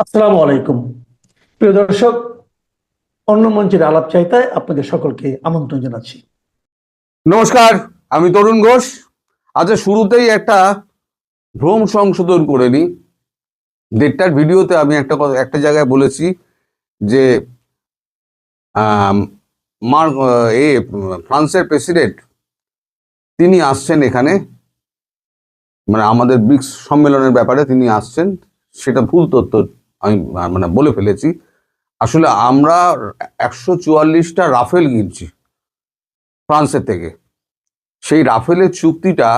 আসসালামু আলাইকুম। প্রিয় দর্শক, অন্য মঞ্চের আলাপ চাইতায় আপনাদের সকলকে আমন্ত্রণ জানাচ্ছি। নমস্কার, আমি তরুণ ঘোষ। আচ্ছা, শুরুতেই একটা ভ্রম সংশোধন করে নিই। দেড়টার ভিডিওতে আমি একটা জায়গায় বলেছি যে আম, মার ফ্রান্সের প্রেসিডেন্ট তিনি আসছেন এখানে, মানে আমাদের ব্রিক্স সম্মেলনের ব্যাপারে তিনি আসছেন। সেটা ভুল তথ্য আমি বলে ফেলেছি। আসলে আমরা 144টা রাফেল কিনছি ফ্রান্সের থেকে। সেই রাফেলের চুক্তিটা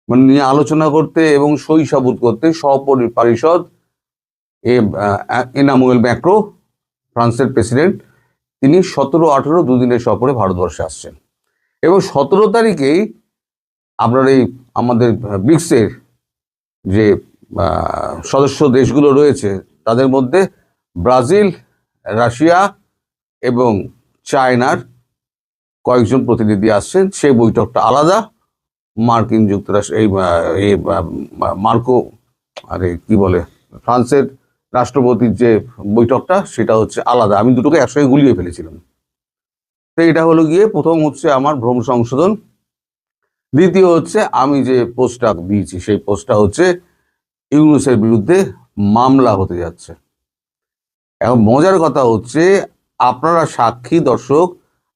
নিয়ে আলোচনা করতে এবং সই সাবুত করতে সহপরিষদ এনামুয়েল ম্যাক্রো, ফ্রান্সের প্রেসিডেন্ট, তিনি 17-18 দুদিনের সফরে ভারতবর্ষে আসছেন। এবং 17 তারিখেই আপনার এই আমাদের ব্রিক্সের যে সদস্য দেশগুলো রয়েছে তাদের মধ্যে ব্রাজিল, রাশিয়া এবং চায়নার কয়েকজন প্রতিনিধি আসছেন। সেই বৈঠকটা আলাদা। মার্কিন যুক্তরাষ্ট্র এই মার্কো ফ্রান্সের রাষ্ট্রপতির যে বৈঠকটা সেটা হচ্ছে আলাদা। আমি দুটোকে একসঙ্গে গুলিয়ে ফেলেছিলাম। তো এটা হলো গিয়ে প্রথম হচ্ছে আমার ভ্রম সংশোধন। দ্বিতীয় হচ্ছে আমি যে পোস্টটা দিয়েছি সেই পোস্টটা হচ্ছে ইউনূসের বিরুদ্ধে মামলা হতে যাচ্ছে। এখন মজার কথা হচ্ছে, আপনারা সাক্ষী দর্শক,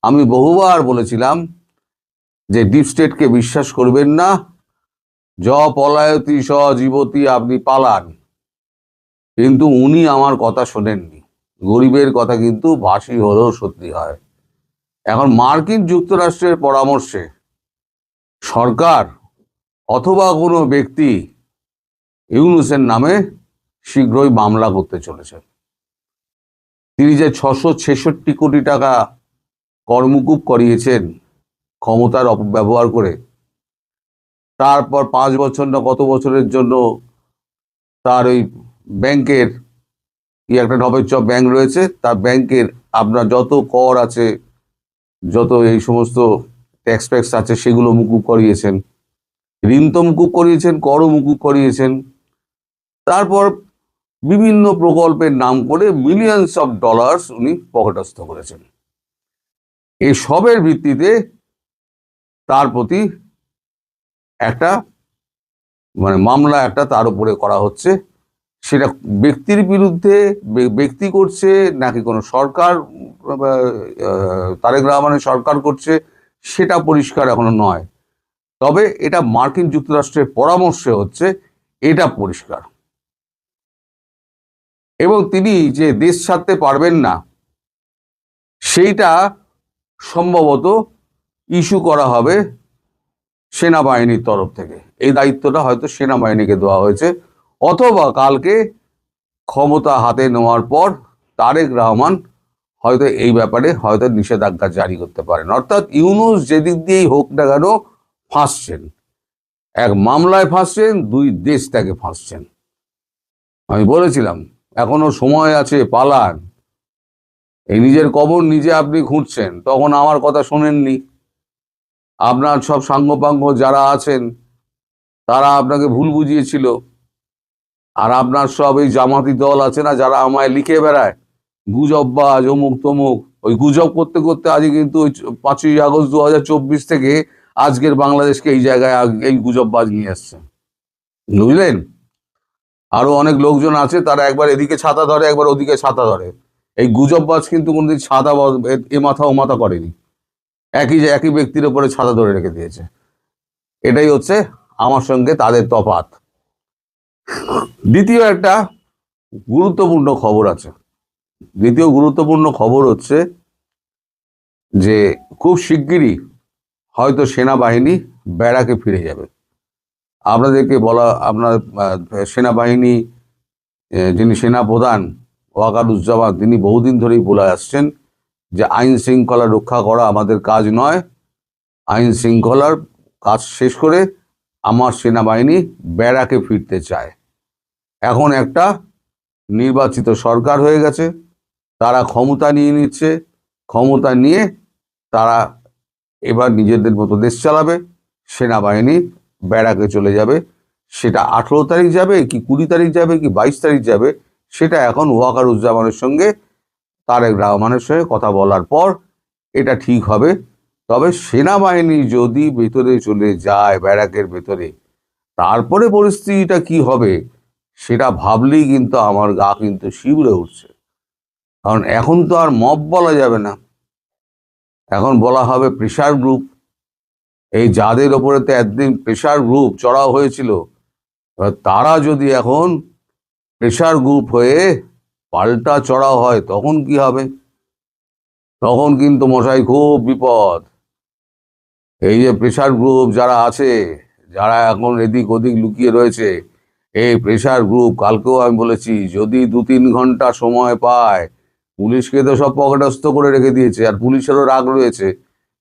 আমি বহুবার বলেছিলাম যে ডিপ স্টেটকে বিশ্বাস করবেন না, পলায়তি জীবতী, আপনি পালান। কিন্তু উনি আমার কথা শোনেননি। গরিবের কথা কিন্তু ভাসি হলেও সত্যি হয়। এখন মার্কিন যুক্তরাষ্ট্রের পরামর্শে সরকার অথবা কোনো ব্যক্তি ইউনূসের নামে শীঘ্রই মামলা করতে চলেছে। তিনি যে 666 কোটি টাকা করমুকুব করিয়েছেন ক্ষমতার অপব্যবহার করে, তারপর 5 বছর না কত বছরের জন্য তার ওই ব্যাংকের একটা ঢপের চপ ব্যাংক রয়েছে, তার ব্যাংকের আপনার যত কর আছে, যত এই সমস্ত ট্যাক্স ফ্যাক্স আছে, সেগুলো মুকুব করিয়েছেন। ঋণ তো মুকুব করিয়েছেন, করও মুকুব করিয়েছেন। তারপর বিভিন্ন প্রকল্পের নাম করে মিলিয়নস অফ ডলার্স উনি পকেটস্থ করেছেন। এই সবের ভিত্তিতে তার প্রতি একটা মামলা তার উপরে করা হচ্ছে। সেটা ব্যক্তির বিরুদ্ধে ব্যক্তি করছে নাকি কোনো সরকার, তারেক রহমানের সরকার করছে, সেটা পরিষ্কার এখনো নয়। তবে এটা মার্কিন যুক্তরাষ্ট্রের পরামর্শে হচ্ছে, এটা পরিষ্কার। এবং তিনি যে দেশ ছাড়তে পারবেন না সেইটা সম্ভবত ইস্যু করা হবে সেনাবাহিনীর তরফ থেকে। এই দায়িত্বটা হয়তো সেনাবাহিনীকে দেওয়া হয়েছে, অথবা কালকে ক্ষমতা হাতে নেওয়ার পর তারেক রহমান হয়তো এই ব্যাপারে হয়তো নিষেধাজ্ঞা জারি করতে পারেন। অর্থাৎ ইউনূস যেদিক দিয়েই হোক না কেন ফাঁসছেন। এক মামলায় ফাঁসছেন, দুই দেশ থেকে ফাঁসছেন। আমি বলেছিলাম এখনো সময় আছে, পালান। এই নিজের কবর নিজে আপনি খুঁড়ছেন, তখন আমার কথা শোনেননি। আপনার সব সাঙ্গপাঙ্গ যারা আছেন তারা আপনাকে ভুল বুঝিয়েছিল। আর আপনার সব এই জামাতি দল আছে না, যারা আমায় লিখে বেড়ায় গুজববাজ, অমুক তমুক, ওই গুজব করতে করতে আজকে কিন্তু ওই 5ই আগস্ট 2024 থেকে আজকের বাংলাদেশকে এই জায়গায় এই গুজববাজ নিয়ে আসছে, বুঝলেন? আরো অনেক লোকজন আছে, তারা একবার এদিকে ছাতা ধরে, একবার ওদিকে ছাতা ধরে। এই গুজববাজ কিন্তু কোনোদিন ছাতা এ মাথা ও মাথা করেনি, একই ব্যক্তির উপরে ছাতা ধরে রেখে দিয়েছে। এটাই হচ্ছে আমার সঙ্গে তাদের তফাৎ। দ্বিতীয় একটা গুরুত্বপূর্ণ খবর আছে। দ্বিতীয় গুরুত্বপূর্ণ খবর হচ্ছে যে খুব শিগগিরই হয়তো সেনাবাহিনী ব্যারাকে ফিরে যাবে। আপনাদেরকে বলা, আপনার সেনাবাহিনী যিনি সেনাপ্রধান ওয়াকারুজ্জামান, তিনি বহুদিন ধরেই বলে আসছেন যে আইন শৃঙ্খলা রক্ষা করা আমাদের কাজ নয়, আইন শৃঙ্খলার কাজ শেষ করে আমার সেনাবাহিনী ব্যারাকে ফিরতে চায়। এখন একটা নির্বাচিত সরকার হয়ে গেছে, তারা ক্ষমতা নিয়ে নিচ্ছে। ক্ষমতা নিয়ে তারা এবার নিজেদের মতো দেশ চালাবে। সেনাবাহিনী ব্যারাকে চলে যাবে। সেটা 18 তারিখ যাবে কি 20 তারিখ যাবে কি 22 তারিখ যাবে, সেটা এখন ওয়াকারুজ্জামানের সঙ্গে তারেক রহমানের সঙ্গে কথা বলার পর এটা ঠিক হবে। তবে সেনাবাহিনী যদি ভেতরে চলে যায় ব্যারাকের ভেতরে, তারপরে পরিস্থিতিটা কি হবে সেটা ভাবলেই কিন্তু আমার গা কিন্তু শিউরে উঠছে। কারণ এখন তো আর মব বলা যাবে না, এখন বলা হবে প্রেশার গ্রুপ। এই যাদের ওপরে তো একদিন প্রেশার গ্রুপ চড়াও হয়েছিল, এবার তারা যদি এখন প্রেশার গ্রুপ হয়ে পাল্টা চড়াও হয় তখন কি হবে? তখন কিন্তু মশাই খুব বিপদ। এই যে প্রেশার গ্রুপ যারা আছে, যারা এখন এদিক ওদিক লুকিয়ে রয়েছে, এই প্রেশার গ্রুপ, কালকেও আমি বলেছি, যদি 2-3 ঘন্টা সময় পায়, পুলিশকে তো সব পকেটস্থ করে রেখে দিয়েছে, আর পুলিশেরও রাগ রয়েছে।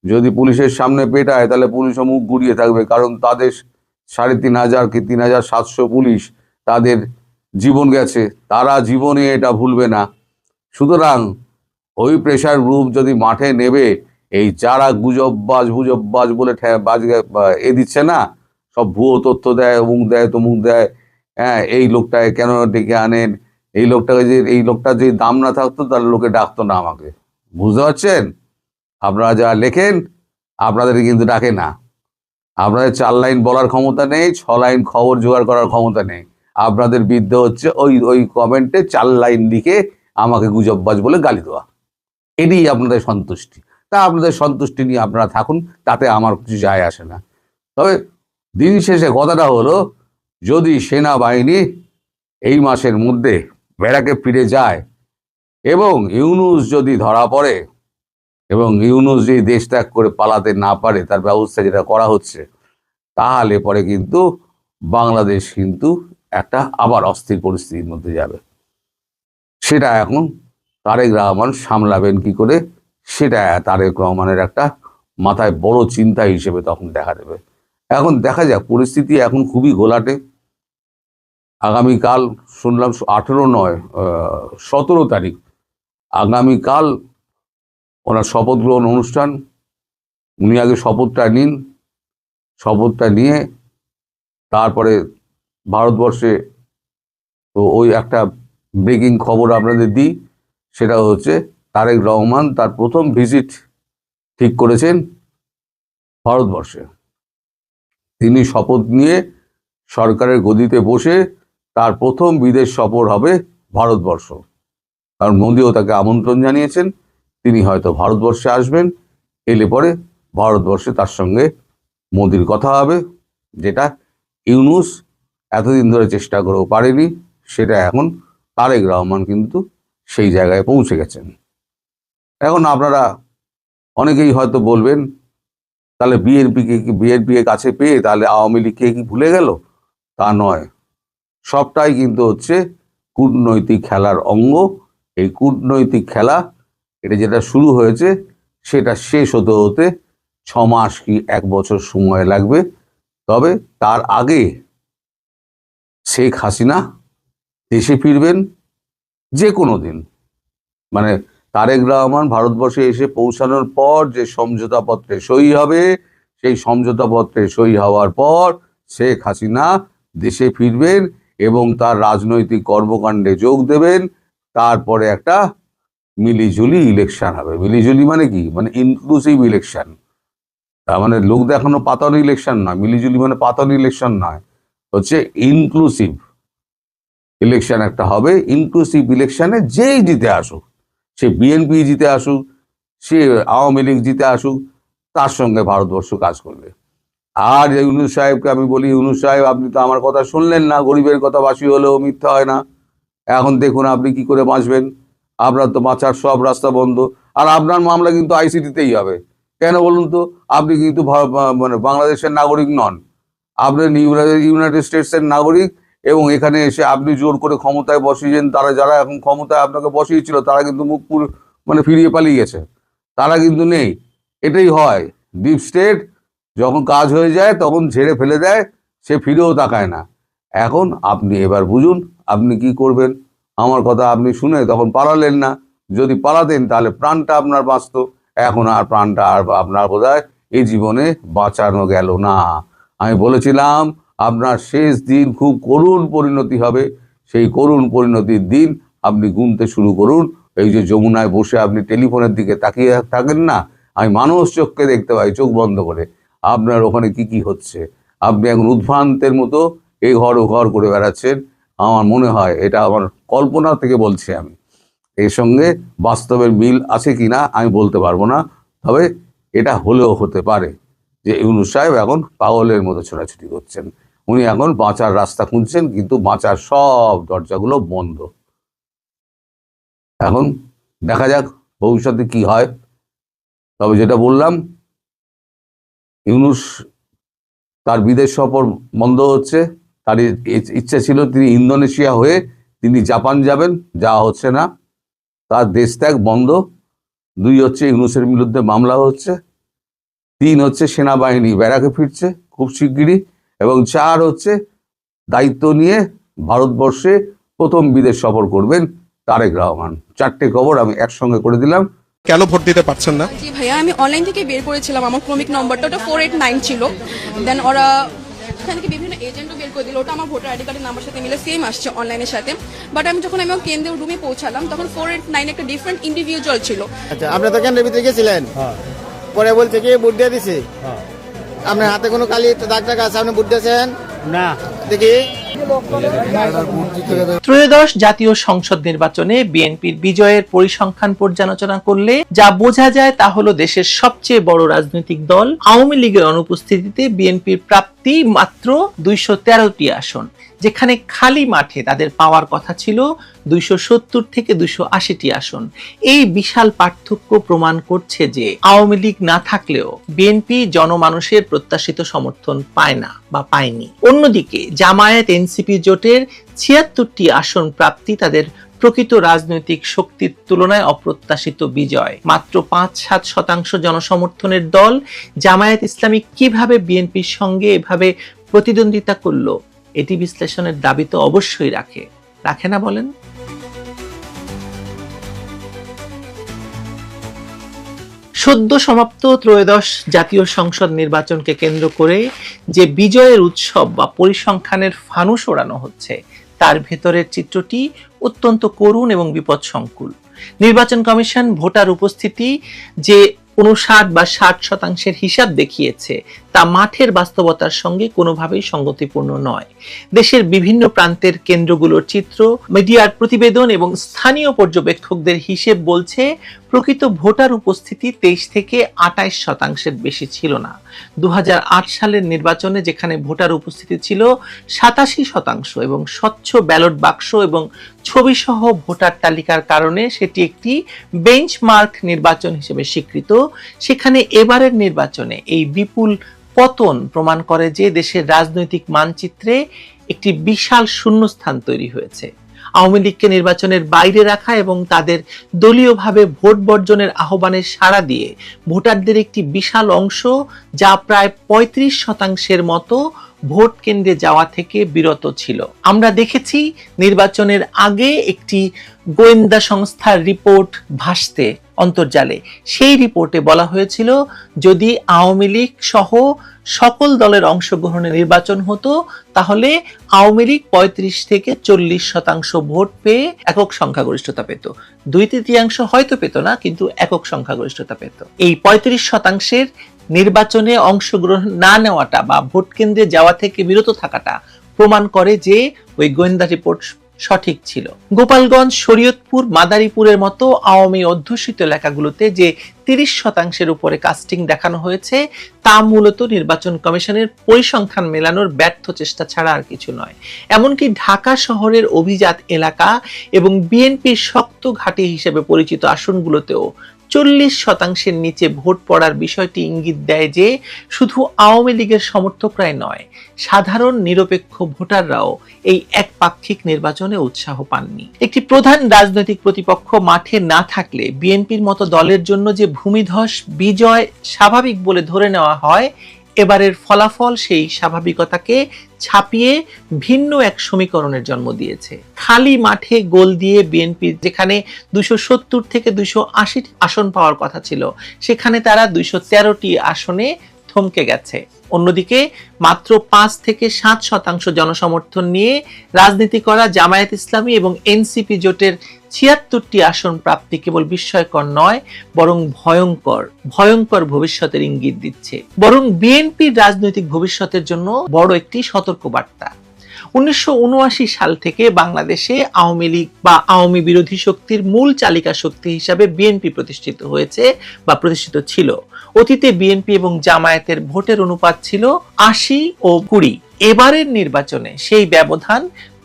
যদি পুলিশের সামনে পেটায় তাহলে পুলিশও মুখ ঘুরিয়ে থাকবে, কারণ তাদের 3500 কি 3700 পুলিশ, তাদের জীবন গেছে, তারা জীবনে এটা ভুলবে না। সুতরাং ওই প্রেশার গ্রুপ যদি মাঠে নেবে, এই যারা গুজববাজ বলে এ দিচ্ছে না, সব ভুয়ো তথ্য দেয়, অমুক দেয় তমুক দেয়, হ্যাঁ, এই লোকটাকে কেন ডেকে আনেন, এই লোকটা যে দাম না থাকতো তাহলে লোকে ডাকতো না আমাকে। বুঝতে পারছেন? আপনারা যা লেখেন আপনাদের কিন্তু ডাকে না। আপনাদের 4 লাইন বলার ক্ষমতা নেই, 6 লাইন খবর জোগাড় করার ক্ষমতা নেই। আপনাদের বিদ্যে হচ্ছে ওই কমেন্টে 4 লাইন লিখে আমাকে গুজববাজ বলে গালি দেওয়া। এটাই আপনাদের সন্তুষ্টি। তা আপনাদের সন্তুষ্টি নিয়ে আপনারা থাকুন, তাতে আমার কিছু যায় আসে না। তবে দিন শেষে কথাটা হলো, যদি সেনাবাহিনী এই মাসের মধ্যে ব্যারাকে ফিরে যায় এবং ইউনূস যদি ধরা পড়ে এবং ইউনূস যদি দেশ ত্যাগ করে পালাতে না পারে, তার ব্যবস্থা যেটা করা হচ্ছে, তাহলে পরে কিন্তু বাংলাদেশ কিন্তু একটা আবার অস্থির পরিস্থিতির মধ্যে যাবে। সেটা এখন তারেক রহমান সামলাবেন কি করে, সেটা তারেক রহমানের একটা মাথায় বড় চিন্তা হিসেবে তখন দেখা দেবে। এখন দেখা যাক, পরিস্থিতি এখন খুবই ঘোলাটে। আগামীকাল শুনলাম 18 নয় 17 তারিখ, আগামীকাল ওনার শপথ গ্রহণ অনুষ্ঠান। উনি আগে শপথটা নিন, শপথটা নিয়ে তারপরে ভারতবর্ষে, তো ওই একটা ব্রেকিং খবর আপনাদের দিই, সেটা হচ্ছে তারেক রহমান তার প্রথম ভিজিট ঠিক করেছেন ভারতবর্ষে। তিনি শপথ নিয়ে সরকারের গদিতে বসে তার প্রথম বিদেশ সফর হবে ভারতবর্ষ। কারণ মোদিও তাকে আমন্ত্রণ জানিয়েছেন, তিনি হয়তো ভারতবর্ষে আসবেন। এলে পরে ভারতবর্ষে তার সঙ্গে মোদির কথা হবে, যেটা ইউনূস এতদিন ধরে চেষ্টা করেও পারেনি। সেটা এখন তারেক রহমান কিন্তু সেই জায়গায় পৌঁছে গেছেন। এখন আপনারা অনেকেই হয়তো বলবেন, তাহলে বিএনপি কাছে পেয়ে তাহলে আওয়ামী লীগকে কি ভুলে গেল? তা নয়, সবটাই কিন্তু হচ্ছে কূটনৈতিক খেলার অঙ্গ। এই কূটনৈতিক খেলা, এটা যেটা শুরু হয়েছে সেটা শেষ হতে হতে 6 মাস কি 1 বছর সময় লাগবে। তবে তার আগে শেখ হাসিনা দেশে ফিরবেন যে কোনো দিন। মানে তারেক রহমান ভারতবর্ষে এসে পৌঁছানোর পর যে সমঝোতাপত্রে সই হবে, সেই সমঝোতাপত্রে সই হওয়ার পর শেখ হাসিনা দেশে ফিরবেন এবং তার রাজনৈতিক কর্মকাণ্ডে যোগ দেবেন। তারপরে একটা মিলিজুলি ইলেকশন হবে। মিলিজুলি মানে কি? মানে ইনক্লুসিভ ইলেকশন। তার মানে লোক দেখানো পাতানো ইলেকশন নয়, মিলিজুলি মানে পাতানো ইলেকশন নয়, হচ্ছে ইনক্লুসিভ ইলেকশন একটা হবে। ইনক্লুসিভ ইলেকশনে যেই জিতে আসুক, সে বিএনপি জিতে আসুক, সে আওয়ামী লীগ জিতে আসুক, তার সঙ্গে ভারতবর্ষ কাজ করবে। আর ইউনূস সাহেবকে আমি বলি, ইউনূস সাহেব, আপনি তো আমার কথা শুনলেন না। গরিবের কথা বাসি হলেও মিথ্যা হয় না। এখন দেখুন আপনি কি করে বাঁচবেন। আপনার তো বাঁচার সব রাস্তা বন্ধ। আর আপনার মামলা কিন্তু আইসিটিতেই হবে। কেন বলুন তো? আপনি কিন্তু মানে বাংলাদেশের নাগরিক নন, আপনি ইউনাইটেড স্টেটসের নাগরিক। এবং এখানে এসে আপনি জোর করে ক্ষমতায় বসিয়েছেন। যারা এখন ক্ষমতায় আপনাকে বসিয়েছিল তারা কিন্তু মুখ মানে ফিরিয়ে পালিয়ে গেছে, তারা কিন্তু নেই। এটাই হয়, ডিপ স্টেট যখন কাজ হয়ে যায় তখন ঝেড়ে ফেলে দেয়, সে ফিরেও তাকায় না। এখন আপনি এবার বুঝুন আপনি কি করবেন। আমার কথা আপনি শুনে তখন পালালেন না। যদি পালাতেন তাহলে প্রাণটা আপনার বাঁচত। এখন আর প্রাণটা আর আপনার বোধহয় এই জীবনে বাঁচানো গেল না। আমি বলেছিলাম আপনার শেষ দিন খুব করুণ পরিণতি হবে। সেই করুণ পরিণতির দিন আপনি গুনতে শুরু করুন। এই যে যমুনায় বসে আপনি টেলিফোনের দিকে তাকিয়ে থাকেন না, আমি মানুষ চোখকে দেখতে পাই চোখ বন্ধ করে আপনার ওখানে কি কি হচ্ছে। আপনি এখন উদ্ভ্রান্তের মতো এই ঘর ও ঘর করে বেড়াচ্ছেন। আমার মনে হয় এটা আমার কল্পনা থেকে বলছি আমি, এর সঙ্গে বাস্তবের মিল আছে কিনা আমি বলতে পারবো না, তবে এটা হলেও হতে পারে যে ইউনূস সাহেব এখন পাগলের মতো ছোটাছুটি করছেন। উনি এখন বাঁচার রাস্তা খুঁজছেন, কিন্তু বাঁচার সব দরজাগুলো বন্ধ। এখন দেখা যাক ভবিষ্যতে কি হয়। তবে যেটা বললাম, ইউনূস তার বিদেশ সফর বন্ধ হচ্ছে। তার ইচ্ছা ছিল তিনি ইন্দোনেশিয়া হয়ে তিনি জাপান যাবেন, যাওয়া হচ্ছে না। তার দেশ ত্যাগ বন্ধ। 2 হচ্ছে ইউনূসের বিরুদ্ধে মামলা হচ্ছে। 3 হচ্ছে সেনাবাহিনী ব্যারাকে ফিরছে খুব শিগগিরই। এবং 4 হচ্ছে দায়িত্ব নিয়ে ভারতবর্ষে প্রথম বিদেশ সফর করবেন তারেক রহমান। 4টে খবর আমি একসঙ্গে করে দিলাম। কেন ভোট দিতে পারছেন না? জি ভাইয়া, আমি অনলাইন থেকে বের করেছিলাম আমার ক্রমিক নম্বরটা, ওটা 489 ছিল। দেন ওরা ওখান থেকে বিভিন্ন এজেন্টও বের করে দিল, ওটা আমার ভোটার আইডি কার্ডের নাম্বার সাথে মিলে সেম আসছে অনলাইনের সাথে। বাট আমি যখন আমার কেন্দ্রের রুমে পৌঁছালাম তখন 489 একটা ডিফারেন্ট ইন্ডিভিজুয়াল ছিল। আচ্ছা, আপনি তো কেন্দ্রের ভিতরে গেছিলেন, পরে বলছে কি ভোট দিয়ে দিছি। আপনার হাতে কোনো কালি দাগ টাগ আছে, আপনি ভোট দিয়েছেন না? দেখি ত্রয়োদশ জাতীয় সংসদ নির্বাচনে বিএনপির বিজয়ের পরিসংখ্যান পর্যালোচনা করলে যা বোঝা যায় তা হলো দেশের সবচেয়ে বড় রাজনৈতিক দল আওয়ামী লীগের অনুপস্থিতিতে বিএনপির প্রাপ্তি মাত্র 213টি আসন, যেখানে খালি মাঠে তাদের পাওয়ার কথা ছিল 270 থেকে 280টি আসন। এই বিশাল পার্থক্য প্রমাণ করছে যে আওয়ামী লীগ না থাকলেও বিএনপি জনমানুষের প্রত্যাশিত সমর্থন পায় না বা পায়নি। অন্যদিকে জামায়াত এনসিপি জোটের 76টি আসন প্রাপ্তি তাদের প্রকৃত রাজনৈতিক শক্তির তুলনায় অপ্রত্যাশিত বিজয়। মাত্র 5-7% জনসমর্থনের দল জামায়াত ইসলামী কিভাবে বিএনপির সঙ্গে এভাবে প্রতিদ্বন্দ্বিতা করলো, এটি বিশ্লেষণের দাবি তো অবশ্যই রাখে না বলেন? সদ্য সমাপ্ত ত্রয়োদশ জাতীয় সংসদ নির্বাচনকে কেন্দ্র করে যে বিজয়ের উৎসব বা পরিসংখ্যানের ফানুস ওড়ানো হচ্ছে, তার ভেতরের চিত্রটি অত্যন্ত করুণ এবং বিপদসংকুল। নির্বাচন কমিশন ভোটার উপস্থিতি যে 59 বা 60% হিসাব দেখিয়েছে তা মাঠের বাস্তবতার সঙ্গে কোনোভাবেই সঙ্গতিপূর্ণ নয়। দেশের বিভিন্ন প্রান্তের কেন্দ্রগুলোর চিত্র, মিডিয়ার প্রতিবেদন এবং স্থানীয় পর্যবেক্ষকদের হিসেব বলছে প্রকৃত ভোটার উপস্থিতি 23 থেকে 28% বেশি ছিল না। 2008 সালের নির্বাচনে যেখানে ভোটার উপস্থিতি ছিল 87% এবং স্বচ্ছ ব্যালট বাক্স এবং ছবি সহ ভোটার তালিকার কারণে সেটি একটি বেঞ্চমার্ক নির্বাচন হিসেবে স্বীকৃত, সেখানে এবারের নির্বাচনে এই বিপুল পতন প্রমাণ করে যে দেশের রাজনৈতিক মানচিত্রে একটি বিশাল শূন্যস্থান তৈরি হয়েছে। আওয়ামী লীগকে নির্বাচনের বাইরে রাখা এবং তাদের দলীয়ভাবে ভোট বর্জনের আহ্বানে সাড়া দিয়ে ভোটারদের একটি বিশাল অংশ, যা প্রায় 35% মতো ভোট কেন্দ্রে যাওয়া থেকে বিরত ছিল। আমরা দেখেছি নির্বাচনের আগে একটি গোয়েন্দা সংস্থার রিপোর্ট ভাসতে অন্তর্জালে। সেই রিপোর্টে বলা হয়েছিল যদি আওয়ামী লীগ সহ সকল দলের অংশগ্রহণে নির্বাচন হতো তাহলে আওয়ামী লীগ 35 থেকে 40% ভোট পেয়ে একক সংখ্যাগরিষ্ঠতা পেত। 2/3 হয়তো পেত না, কিন্তু একক সংখ্যাগরিষ্ঠতা পেত। এই 35% নির্বাচনে অংশগ্রহণ না নেওয়াটা বা ভোট কেন্দ্রে যাওয়া থেকে বিরত থাকাটা প্রমাণ করে যে ওই গোয়েন্দা রিপোর্ট সঠিক ছিল। গোপালগঞ্জ, শরীয়তপুর, মাদারীপুরের মতো আওয়ামী অধ্যুষিত এলাকাগুলোতে যে 30% উপরে কাস্টিং দেখানো হয়েছে তা মূলত নির্বাচন কমিশনের পরিসংখ্যান মেলানোর ব্যর্থ চেষ্টা ছাড়া আর কিছু নয়। এমনকি ঢাকা শহরের অভিজাত এলাকা এবং বিএনপির শক্ত ঘাঁটি হিসেবে পরিচিত আসনগুলোতেও 40% নিচে ভোট পড়ার বিষয়টি ইঙ্গিত দেয় যে শুধু আওয়ামী লীগের সমর্থকরাই নয়, সাধারণ নিরপেক্ষ ভোটাররাও এই একপাক্ষিক নির্বাচনে উৎসাহ পাননি। একটি প্রধান রাজনৈতিক প্রতিপক্ষ মাঠে না থাকলে বিএনপির মতো দলের জন্য যে ভূমিধস বিজয় স্বাভাবিক বলে ধরে নেওয়া হয়, এবারের ফলাফল সেই স্বাভাবিকতাকে ছাপিয়ে ভিন্ন এক সমীকরণের জন্ম দিয়েছে। খালি মাঠে গোল দিয়ে বিএনপি যেখানে 270 থেকে 280 আসন পাওয়ার কথা ছিল, সেখানে তারা 213টি আসনে থমকে গেছে। অন্যদিকে মাত্র 5 থেকে 7% জনসমর্থন নিয়ে রাজনীতি করা জামায়াত ইসলামী এবং এনসিপি জোটের 76টি আসন প্রাপ্তি কেবল বিস্ময়কর নয়, বরং ভয়ঙ্কর ভবিষ্যতের ইঙ্গিত দিচ্ছে। বরং বিএনপির রাজনৈতিক ভবিষ্যতের জন্য বড় একটি সতর্কবার্তা। 1979 সাল থেকে বাংলাদেশে আওয়ামী লীগ বা আওয়ামী বিরোধী শক্তির মূল চালিকা শক্তি হিসাবে বিএনপি প্রতিষ্ঠিত হয়েছে বা প্রতিষ্ঠিত ছিল। অতীতে বিএনপি এবং জামায়াতের ভোটের অনুপাত ছিল 80 ও 20। এবারের নির্বাচনে সেই ব্যবধান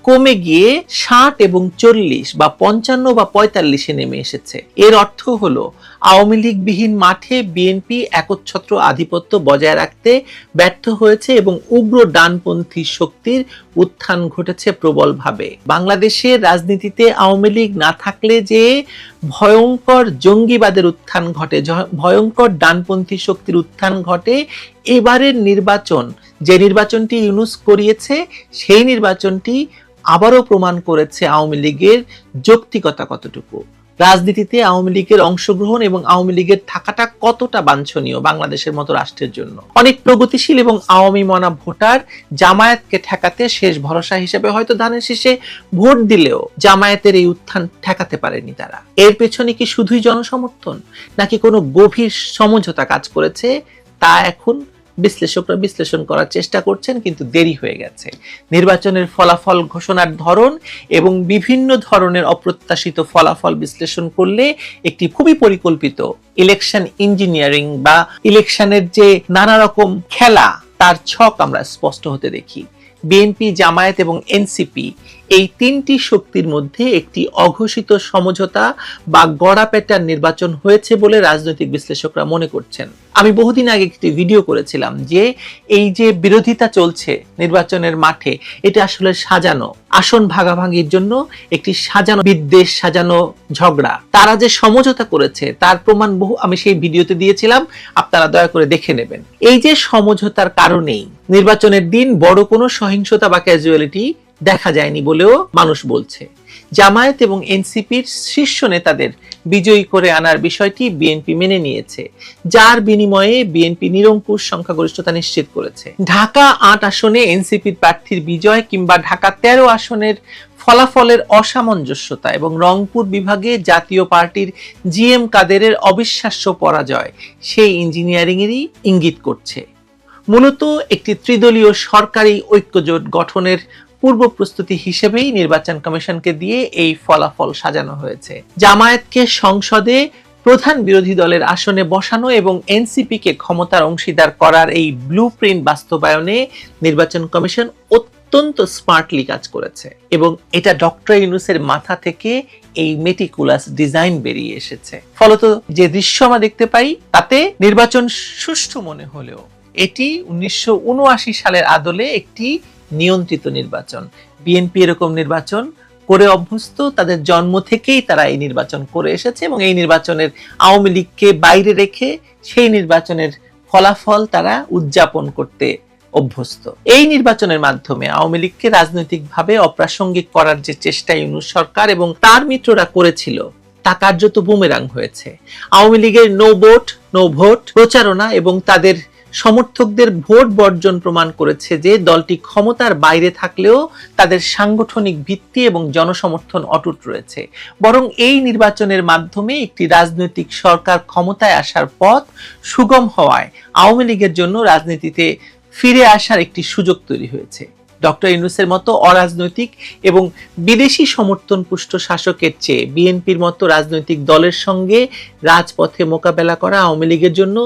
কমে গিয়ে 60 এবং 40 বা 55 বা 45-এ নেমে এসেছে। এর অর্থ হলো আওয়ামী লীগ বিহীন মাঠে বিএনপি একচ্ছত্র আধিপত্য বজায় রাখতে ব্যর্থ হয়েছে এবং উগ্র ডানপন্থী শক্তির উত্থান ঘটেছে প্রবলভাবে। বাংলাদেশের রাজনীতিতে আওয়ামী লীগ না থাকলে যে ভয়ঙ্কর জঙ্গিবাদের উত্থান ঘটে, ভয়ঙ্কর ডানপন্থী শক্তির উত্থান ঘটে, এবারের নির্বাচন, যে নির্বাচনটি ইউনূস করিয়েছে, সেই নির্বাচনটি আবারও প্রমাণ করেছে আওয়ামী লীগের যৌক্তিকতা কতটুকু, রাজনীতিতে আওয়ামী লীগের অংশগ্রহণ এবং আওয়ামী লীগের থাকাটা কতটা বাঞ্ছনীয় বাংলাদেশের মতো রাষ্ট্রের জন্য। অনেক প্রগতিশীল এবং আওয়ামী মনা ভোটার জামায়াতকে ঠেকাতে শেষ ভরসা হিসেবে হয়তো ধানের শীষে ভোট দিলেও জামায়াতের এই উত্থান ঠেকাতে পারেনি তারা। এর পেছনে কি শুধুই জনসমর্থন নাকি কোনো গভীর সমঝোতা কাজ করেছে, তা এখন বিশ্লেষকরা বিশ্লেষণ করার চেষ্টা করছেন, কিন্তু দেরি হয়ে গেছে। নির্বাচনের ফলাফল ঘোষণার ধরন এবং বিভিন্ন ধরনের অপ্রত্যাশিত ফলাফল বিশ্লেষণ করলে একটি খুবই পরিকল্পিত ইলেকশন ইঞ্জিনিয়ারিং বা ইলেকশনের যে নানা রকম খেলা, তার ছক আমরা স্পষ্ট হতে দেখি। বিএনপি, জামায়াত এবং এনসিপি এই তিনটি শক্তির মধ্যে একটি অঘোষিত সমঝোতা বা গড়াপেটার নির্বাচন হয়েছে বলে রাজনৈতিক বিশ্লেষকরা মনে করছেন। আমি বহুদিন আগে একটি ভিডিও করেছিলাম যে এই যে বিরোধিতা চলছে নির্বাচনের মাঠে, এটা আসলে সাজানো, আসন ভাগাভাগির জন্য একটি সাজানো বিদ্বেষ, সাজানো ঝগড়া। তারা যে সমঝোতা করেছে তার প্রমাণ বহু আমি সেই ভিডিওতে দিয়েছিলাম, আপনারা দয়া করে দেখে নেবেন। এই যে সমঝোতার কারণেই নির্বাচনের দিন বড় কোনো সহিংসতা বা ক্যাজুয়ালিটি দেখা যায়নি বলেও মানুষ বলছে। জামায়াত এবং এনসিপির শীর্ষ নেতাদের বিজয়ী করে আনার বিষয়টি বিএনপি মেনে নিয়েছে, যার বিনিময়ে বিএনপি নিরঙ্কুশ সংখ্যাগরিষ্ঠতা নিশ্চিত করেছে। ঢাকা 8 আসনে এনসিপির প্রার্থীর বিজয় কিংবা ঢাকা 13 আসনের ফলাফলের অসামঞ্জস্যতা এবং রংপুর বিভাগে জাতীয় পার্টির জিএম কাদেরের অবিশ্বাস্য পরাজয় সেই ইঞ্জিনিয়ারিংয়েরই ইঙ্গিত করছে। মূলত একটি ত্রিদলীয় সরকারি ঐক্যজোট গঠনের পূর্ব প্রস্তুতি হিসেবেই নির্বাচন কমিশনকে দিয়ে এই ফলাফল সাজানো হয়েছে। জামায়াতকে সংসদে প্রধান বিরোধী দলের আসনে বসানো এবং এনসিপিকে ক্ষমতার অংশীদার করার এই ব্লুপ্রিন্ট বাস্তবায়নে নির্বাচন কমিশন অত্যন্ত স্মার্টলি কাজ করেছে এবং এটা ডক্টর ইউনূসের মাথা থেকে এই মেটিকুলাস ডিজাইন বেরিয়ে এসেছে। ফলত যে দৃশ্য আমরা দেখতে পাই তাতে নির্বাচন সুষ্ঠু মনে হলেও এটি 1979 সালের আদলে একটি নিয়ন্ত্রিত নির্বাচন। বিএনপি এরকম নির্বাচন করে অভ্যস্ত, তাদের জন্ম থেকেই তারা এই নির্বাচন করে এসেছে এবং এই নির্বাচনের আওয়ামী লীগকে বাইরে রেখে সেই নির্বাচনের ফলাফল তারা উদযাপন করতে অভ্যস্ত। এই নির্বাচনের মাধ্যমে আওয়ামী লীগকে রাজনৈতিকভাবে অপ্রাসঙ্গিক করার যে চেষ্টা ইউনূস সরকার এবং তার মিত্ররা করেছিল তা কার্যত বুমেরাং হয়েছে। আওয়ামী লীগের নো ভোট প্রচারণা এবং তাদের সমর্থকদের ভোট বর্জন প্রমাণ করেছে যে দলটি ক্ষমতার বাইরে থাকলেও তাদের সাংগঠনিক ভিত্তি এবং জনসমর্থন অটুট রয়েছে। বরং এই নির্বাচনের মাধ্যমে একটি রাজনৈতিক সরকার ক্ষমতায় আসার পথ সুগম হওয়ায় আওয়ামী লীগের জন্য রাজনীতিতে ফিরে আসার একটি সুযোগ তৈরি হয়েছে। ডক্টর ইউনূসের মতো অরাজনৈতিক এবং বিদেশি সমর্থন পুষ্ট শাসকের চেয়ে বিএনপির মতো রাজনৈতিক দলের সঙ্গে রাজপথে মোকাবেলা করা আওয়ামী লীগের জন্য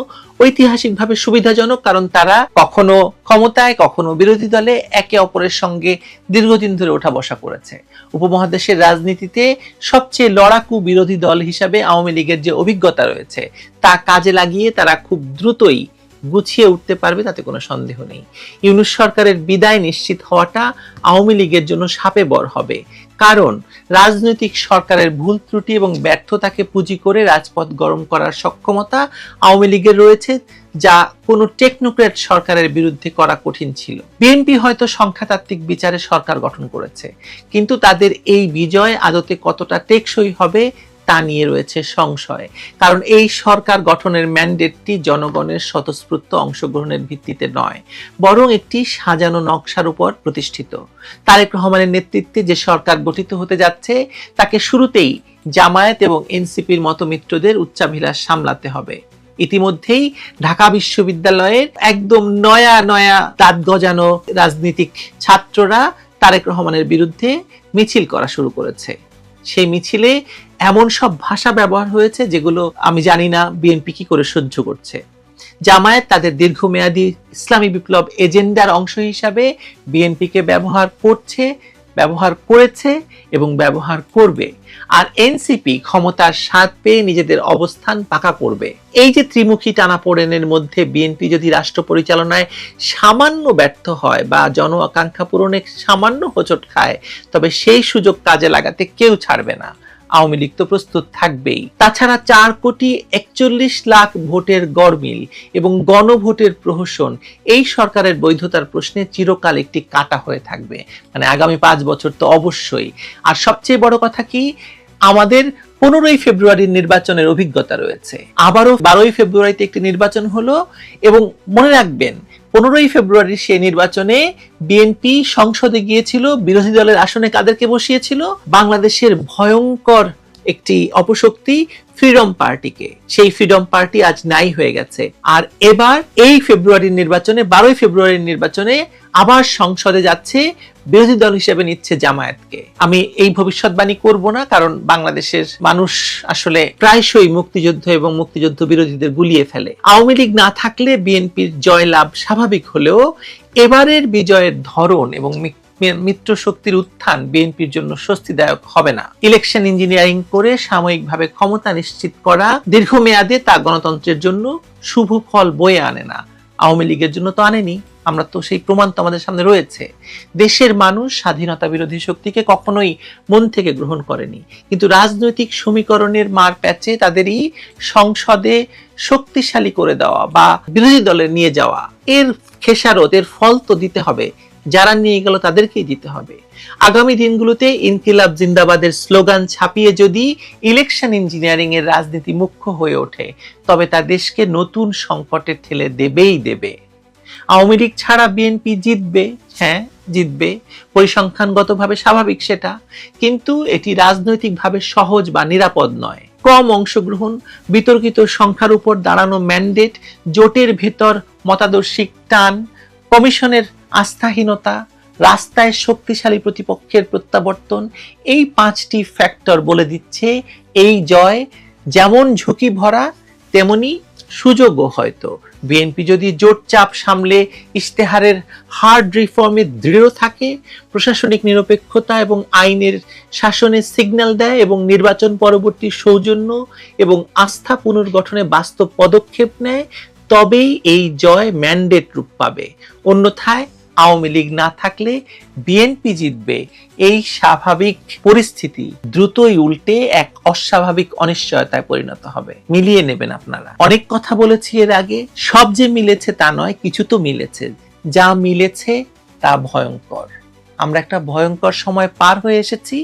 ঐতিহাসিকভাবে সুবিধাজনক, কারণ তারা কখনো ক্ষমতায় কখনো বিরোধী দলে একে অপরের সঙ্গে দীর্ঘদিন ধরে ওঠা বসা করেছে। উপমহাদেশের রাজনীতিতে সবচেয়ে লড়াকু বিরোধী দল হিসাবে আওয়ামী লীগের যে অভিজ্ঞতা রয়েছে তা কাজে লাগিয়ে তারা খুব দ্রুতই গুছিয়ে উঠতে পারবে, তাতে কোনো সন্দেহ নেই। ইউনূস সরকারের বিদায় নিশ্চিত হওয়াটা আওয়ামী লীগের জন্য শাপে বর হবে, কারণ রাজনৈতিক সরকারের ভুল ত্রুটি এবং ব্যর্থতাকে পুঁজি করে রাজপথ গরম করার সক্ষমতা আওয়ামী লীগের রয়েছে, যা কোনো টেকনোক্র্যাট সরকারের বিরুদ্ধে করা কঠিন ছিল। বিএনপি হয়তো সংখ্যাতাত্ত্বিক বিচারে সরকার গঠন করেছে, কিন্তু তাদের এই বিজয় আদতে কতটা টেকসই হবে তা নিয়ে রয়েছে সংশয়। কারণ এই সরকার গঠনের ম্যান্ডেটটি জনগণের স্বতঃস্ফূর্ত অংশগ্রহণের ভিত্তিতে নয়, বরং একটি সাজানো নকশার উপর প্রতিষ্ঠিত। তারেক রহমানের নেতৃত্বে যে সরকার গঠিত হতে যাচ্ছে তাকে শুরুতেই জামায়াত এবং এনসিপির মতো মিত্রদের উচ্চাভিলাষ সামলাতে হবে। ইতিমধ্যেই ঢাকা বিশ্ববিদ্যালয়ের একদম নয়া দাঁত গজানো রাজনীতিক ছাত্ররা তারেক রহমানের বিরুদ্ধে মিছিল করা শুরু করেছে। সেই মিছিলে এমন সব ভাষা ব্যবহার হয়েছে যেগুলো আমি জানি না বিএনপি কি করে সহ্য করছে। জামায়াত তাদের দীর্ঘমেয়াদী ইসলামী বিপ্লব এজেন্ডার অংশ হিসাবে বিএনপিকে ব্যবহার করছে, ব্যবহার করেছে এবং ব্যবহার করবে। আর এনসিপি ক্ষমতার স্বাদ পেয়ে নিজেদের অবস্থান পাকা করবে। এই যে ত্রিমুখী টানাপোড়েনের মধ্যে বিএনপি যদি রাষ্ট্র পরিচালনায় সামান্য ব্যর্থ হয় বা জন আকাঙ্ক্ষা পূরণে সামান্য হোঁচট খায়, তবে সেই সুযোগ কাজে লাগাতে কেউ ছাড়বে না। আওয়ামী লীগ তো প্রস্তুত থাকবেই। তাছাড়া 4,41,00,000 ভোটের গড়মিল এবং গণভোটের প্রহসন এই সরকারের বৈধতার প্রশ্নে চিরকাল একটি কাঁটা হয়ে থাকবে, মানে আগামী 5 বছর তো অবশ্যই। আর সবচেয়ে বড় কথা কি, আমাদের 15ই ফেব্রুয়ারির নির্বাচনের অভিজ্ঞতা রয়েছে। আবারও 12ই ফেব্রুয়ারিতে একটি নির্বাচন হলো এবং মনে রাখবেন 15ই ফেব্রুয়ারি সেই নির্বাচনে বিএনপি সংসদে গিয়েছিল, বিরোধী দলের আসনে কাদেরকে বসিয়েছিল? বাংলাদেশের ভয়ঙ্কর একটি অপশক্তি ফ্রিডম পার্টিকে। সেই ফ্রিডম পার্টি আজ নাই হয়ে গেছে। আর এবার এই ফেব্রুয়ারির নির্বাচনে, 12ই ফেব্রুয়ারির নির্বাচনে আবার সংসদে যাচ্ছে, বিরোধী দল হিসেবে নিচ্ছে জামায়াতকে। আমি এই ভবিষ্যৎবাণী করব না, কারণ বাংলাদেশের মানুষ আসলে প্রায়শই মুক্তিযুদ্ধ এবং মুক্তিযুদ্ধ বিরোধীদের গুলিয়ে ফেলে। আওয়ামী লীগ না থাকলে বিএনপির জয়লাভ স্বাভাবিক হলেও এবারের বিজয়ের ধরন এবং মিত্র শক্তির উত্থান বিএনপির জন্য স্বস্তিদায়ক হবে না। ইলেকশন ইঞ্জিনিয়ারিং করে সাময়িকভাবে ক্ষমতা নিশ্চিত করা দীর্ঘমেয়াদে তা গণতন্ত্রের জন্য শুভ ফল বয়ে আনে না। আওয়ামী লীগের জন্য তো আনেনি, আমরা তো সেই প্রমাণ তো আমাদের সামনে রয়েছে। দেশের মানুষ স্বাধীনতা বিরোধী শক্তিকে কখনোই মন থেকে গ্রহণ করেনি, কিন্তু রাজনৈতিক সমীকরণের মার প্যাচে তাদেরই সংসদে শক্তিশালী করে দেওয়া বা বিরোধী দলে নিয়ে যাওয়া, এর খেসারত, এর ফল তো দিতে হবে। যারা নিয়ে গেল তাদেরকেই দিতে হবে। আগামী দিনগুলোতে ইনকিলাব জিন্দাবাদের স্লোগান ছাপিয়ে যদি ইলেকশন ইঞ্জিনিয়ারিং এর রাজনীতি মুখ্য হয়ে ওঠে, তবে তা দেশকে নতুন সংকটে ঠেলে দেবেই দেবে। আওয়ামী লীগ ছাড়া বিএনপি জিতবে, হ্যাঁ জিতবে, পরিসংখ্যানগতভাবে স্বাভাবিক সেটা, কিন্তু এটি রাজনৈতিকভাবে সহজ বা নিরাপদ নয়। কম অংশগ্রহণ, বিতর্কিত সংখ্যার উপর দাঁড়ানো ম্যান্ডেট, জোটের ভেতর মতাদর্শিক টান, কমিশনের আস্থাহীনতা, রাস্তায় শক্তিশালী প্রতিপক্ষের প্রত্যাবর্তন, এই 5টি ফ্যাক্টর বলে দিচ্ছে এই জয় যেমন ঝুঁকি ভরা তেমনি সুযোগও। হয়তো বিএনপি যদি জোট চাপ সামলে ইশতেহারের হার্ড রিফর্মে দৃঢ় থাকে, প্রশাসনিক নিরপেক্ষতা এবং আইনের শাসনের সিগন্যাল দেয় এবং নির্বাচন পরবর্তী সৌজন্য এবং আস্থা পুনর্গঠনে বাস্তব পদক্ষেপ নেয়, তবেই এই জয় ম্যান্ডেট রূপ পাবে। অন্যথায় আওয়ামী লীগ না থাকলে বিএনপি জিতবে, এই স্বাভাবিক পরিস্থিতি দ্রুতই উল্টে এক অস্বাভাবিক অনিশ্চয়তায় পরিণত হবে। মিলিয়ে নেবেন আপনারা। অনেক কথা বলেছি এর আগে, সব যে মিলেছে তা নয়, কিছু তো মিলেছে। যা মিলেছে তা ভয়ঙ্কর। আমরা একটা ভয়ঙ্কর সময় পার হয়ে এসেছি,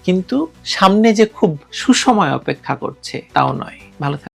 কিন্তু সামনে যে খুব সুসময় অপেক্ষা করছে তাও নয়। ভালো থাকবেন।